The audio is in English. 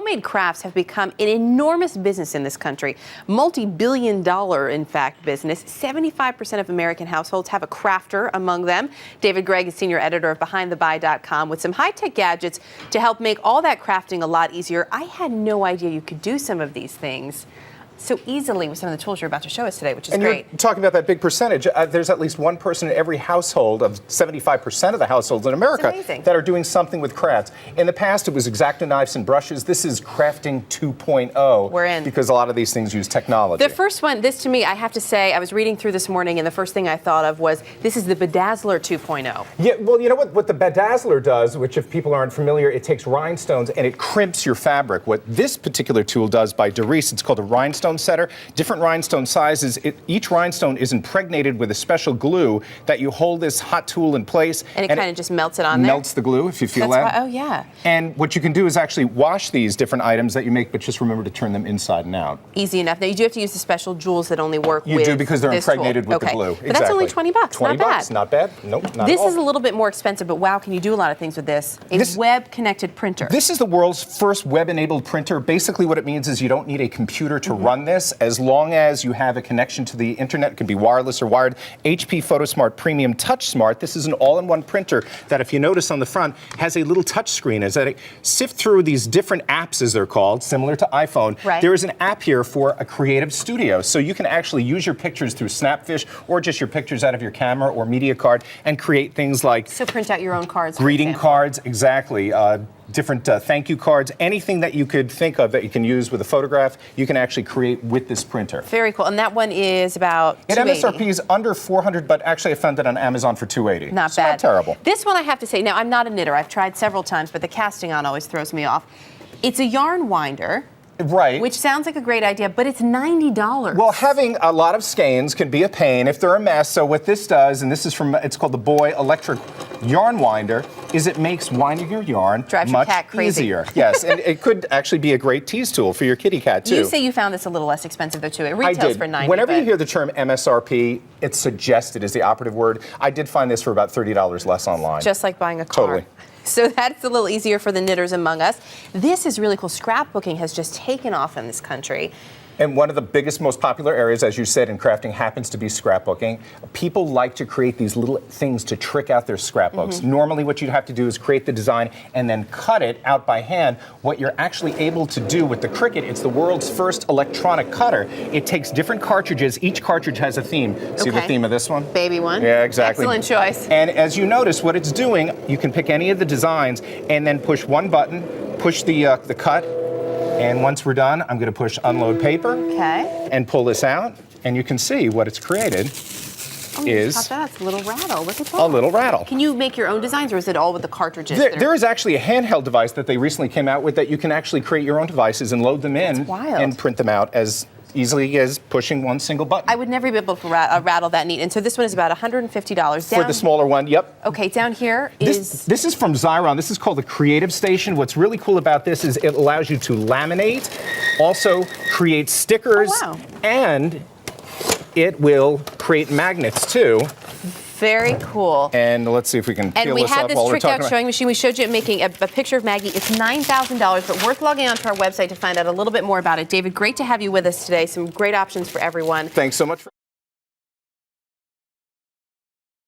Homemade crafts have become an enormous business in this country. Multi-billion-dollar, in fact, business. 75% of American households have a crafter among them. David Gregg is senior editor of BehindTheBuy.com with some high-tech gadgets to help make all that crafting a lot easier. I had no idea you could do some of these things so easily with some of the tools you're about to show us today, which is great. You're talking about that big percentage. There's at least one person in every household of 75% of the households in America that are doing something with crafts. In the past, it was X-Acto knives and brushes. This is crafting 2.0. We're in. Because a lot of these things use technology. The first one, this to me, I have to say, I was reading through this morning, and the first thing I thought of was, this is the Bedazzler 2.0. Yeah, well, you know what the Bedazzler does, which if people aren't familiar, it takes rhinestones and it crimps your fabric. What this particular tool does by DARICE, it's called a rhinestone setter. Different rhinestone sizes. Each rhinestone is impregnated with a special glue that you hold this hot tool in place. And it kind of just melts it on there? Melts the glue, if you feel that. Oh, yeah. And what you can do is actually wash these different items that you make, but just remember to turn them inside and out. Easy enough. Now, you do have to use the special jewels that only work with You do, because they're this impregnated tool. with the glue. But that's only 20 bucks. 20 bucks, not bad. Nope, not This at all. is a little bit more expensive, but wow, can you do a lot of things with this? A web-connected printer. This is the world's first web-enabled printer. Basically what it means is you don't need a computer to run this, as long as you have a connection to the internet. It can be wireless or wired. HP Photosmart Premium Touch Smart. This is an all-in-one printer that, if you notice on the front, has a little touch screen. As I sift through these different apps, as they're called, similar to iPhone, there is an app here for a creative studio. So you can actually use your pictures through Snapfish or just your pictures out of your camera or media card and create things like... So print out your own cards, greeting cards, exactly. Different thank you cards, anything that you could think of that you can use with a photograph, you can actually create with this printer. Very cool. And that one is about $280. MSRP is under $400, but actually I found it on Amazon for $280. Not bad. Not terrible. This one I have to say, now I'm not a knitter. I've tried several times, but the casting on always throws me off. It's a yarn winder. Right. Which sounds like a great idea, but it's $90. Well, having a lot of skeins can be a pain if they're a mess. So what this does, and this is from, it's called the Boy Electric Yarn Winder, is it makes winding your yarn much easier. Yes, and it could actually be a great tease tool for your kitty cat, too. You say you found this a little less expensive, though, too. It retails for $90. Whenever you hear the term MSRP, it's suggested is the operative word. I did find this for about $30 less online. Just like buying a car. Totally. So that's a little easier for the knitters among us. This is really cool. Scrapbooking has just taken off in this country. And one of the biggest, most popular areas, as you said, in crafting happens to be scrapbooking. People like to create these little things to trick out their scrapbooks. Normally what you'd have to do is create the design and then cut it out by hand. What you're actually able to do with the Cricut, it's the world's first electronic cutter. It takes different cartridges. Each cartridge has a theme. See the theme of this one? Baby one. Yeah, exactly. Excellent choice. And as you notice, what it's doing, you can pick any of the designs and then push one button, push the cut, and once we're done, I'm going to push unload paper and pull this out, and you can see what it's created is that's a little rattle. Look at that. A little rattle. Can you make your own designs, or is it all with the cartridges? There is actually a handheld device that they recently came out with that you can actually create your own devices and load them in and print them out as easily as pushing one single button. I would never be able to rattle that neat. And so this one is about $150. For the smaller one, yep. Okay, down here is... This is from XYRON. This is called the Creative Station. What's really cool about this is it allows you to laminate, also create stickers, and it will create magnets too. Very cool. And let's see if we can peel we this have up this while we're tricked talking out sewing machine. We showed you it making a picture of Maggie. It's $9,000, but worth logging onto our website to find out a little bit more about it. David, great to have you with us today. Some great options for everyone. Thanks so much.